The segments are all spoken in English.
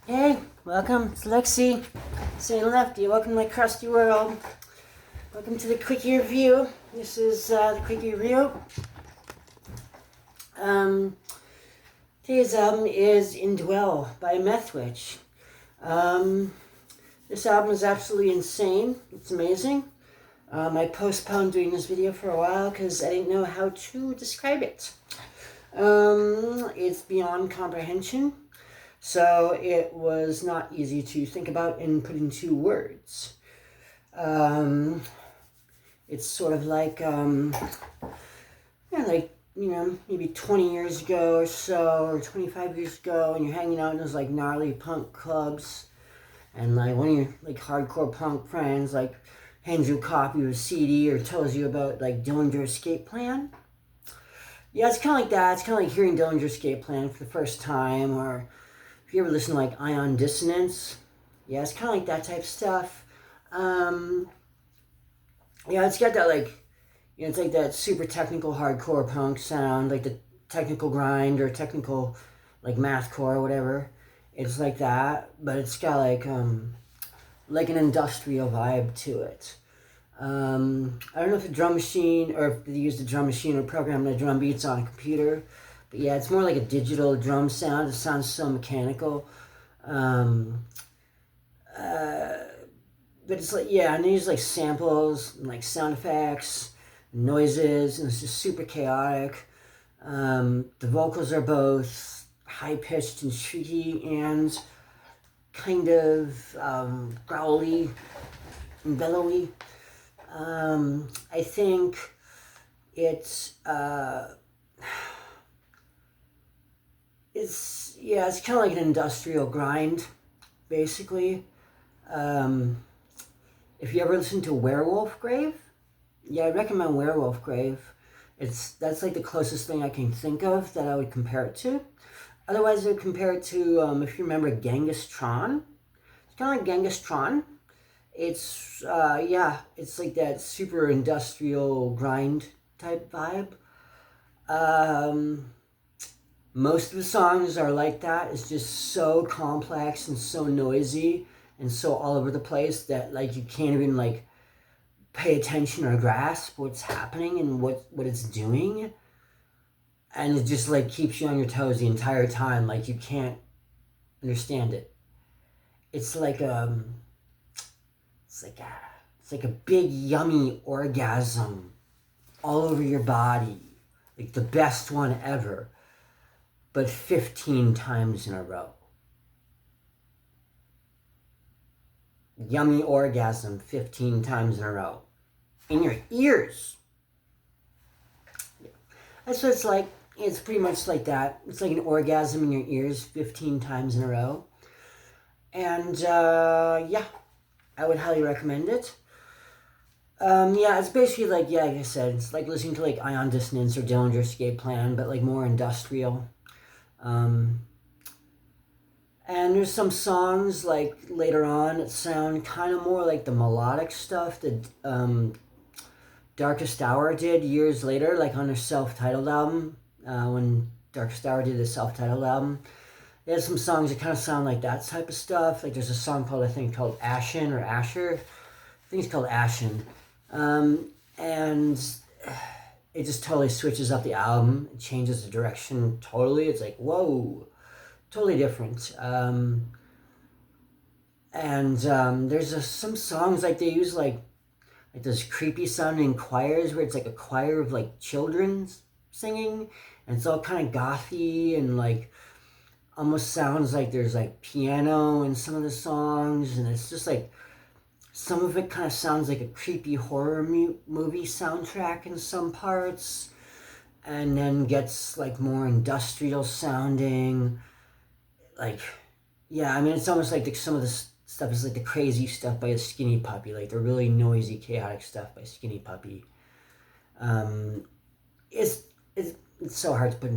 Hey, welcome. It's Lexi. Saying lefty. Welcome to my crusty world. Welcome to the Quickie review. This is the Quickie review. Today's album is Indwell by Methwitch. This album is absolutely insane. It's amazing. I postponed doing this video for a while because I didn't know how to describe it. It's beyond comprehension. So it was not easy to think about and put into words. It's sort of like, maybe 20 years ago or so, or 25 years ago, and you're hanging out in those like gnarly punk clubs, and like one of your like hardcore punk friends like hands you a copy of a CD or tells you about like Dillinger Escape Plan. Yeah, it's kind of like that. It's kind of like hearing Dillinger Escape Plan for the first time, or if you ever listen to like Ion Dissonance, yeah, it's kind of like that type of stuff. Yeah, it's got that like, it's like that super technical hardcore punk sound, like the technical grind or technical like mathcore or whatever. It's like that, but it's got like an industrial vibe to it. I don't know if the drum machine or if they use the drum machine or program the drum beats on a computer. But yeah, it's more like a digital drum sound. It sounds so mechanical. But it's like, yeah, and they use like samples and like sound effects, and noises, and it's just super chaotic. The vocals are both high pitched and shrieky and kind of growly and bellowy. I think it's it's kind of like an industrial grind, basically. If you ever listen to Werewolf Grave, yeah, I recommend Werewolf Grave. That's like the closest thing I can think of that I would compare it to. Otherwise, I would compare it to if you remember Genghis Tron. It's kind of like Genghis Tron. It's it's like that super industrial grind type vibe. Most of the songs are like that. It's just so complex and so noisy and so all over the place that like you can't even like pay attention or grasp what's happening and what it's doing. And it just like keeps you on your toes the entire time. Like you can't understand it. It's like it's like a big yummy orgasm all over your body. Like the best one ever. But 15 times in a row. Yummy orgasm 15 times in a row. In your ears. Yeah. That's what it's like. It's pretty much like that. It's like an orgasm in your ears 15 times in a row. And yeah, I would highly recommend it. Yeah, it's basically like, yeah, like I said, it's like listening to like Ion Dissonance or Dillinger Escape Plan, but like more industrial. And there's some songs like later on that sound kind of more like the melodic stuff that Darkest Hour did years later, like on their self-titled album. When Darkest Hour did the self-titled album, there's some songs that kind of sound like that type of stuff. Like there's a song called, I think, called Ashen or Asher. I think it's called Ashen. And it just totally switches up the album. It changes the direction totally. It's like, whoa, totally different. There's some songs like they use like those creepy sounding choirs where it's like a choir of like children singing, and it's all kind of gothy and like almost sounds like there's like piano in some of the songs, and it's just like some of it kind of sounds like a creepy horror movie soundtrack in some parts, and then gets like more industrial sounding. Like, yeah, I mean, it's almost like some of the stuff is like the crazy stuff by a Skinny Puppy, like the really noisy, chaotic stuff by Skinny Puppy. It's so hard to put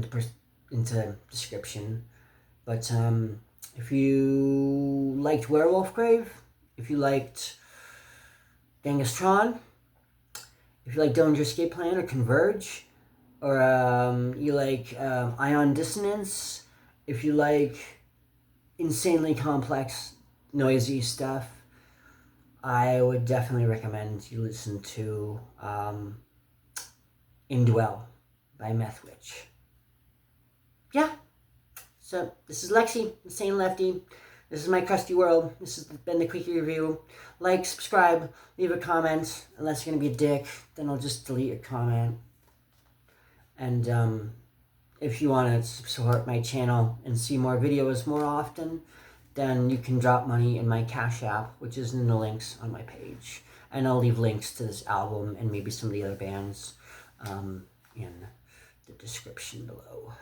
into description, but if you liked Werewolf Grave, if you liked Genghis Tron, if you like Dillinger Escape Plan or Converge, or you like Ion Dissonance, if you like insanely complex, noisy stuff, I would definitely recommend you listen to Indwell by Methwitch. Yeah. So this is Lexi, Insane Lefty. This is my crusty world. This has been the Quickie review. Like, subscribe, leave a comment. Unless you're gonna be a dick, then I'll just delete your comment. And if you want to support my channel and see more videos more often, then you can drop money in my Cash App, which is in the links on my page. And I'll leave links to this album and maybe some of the other bands in the description below.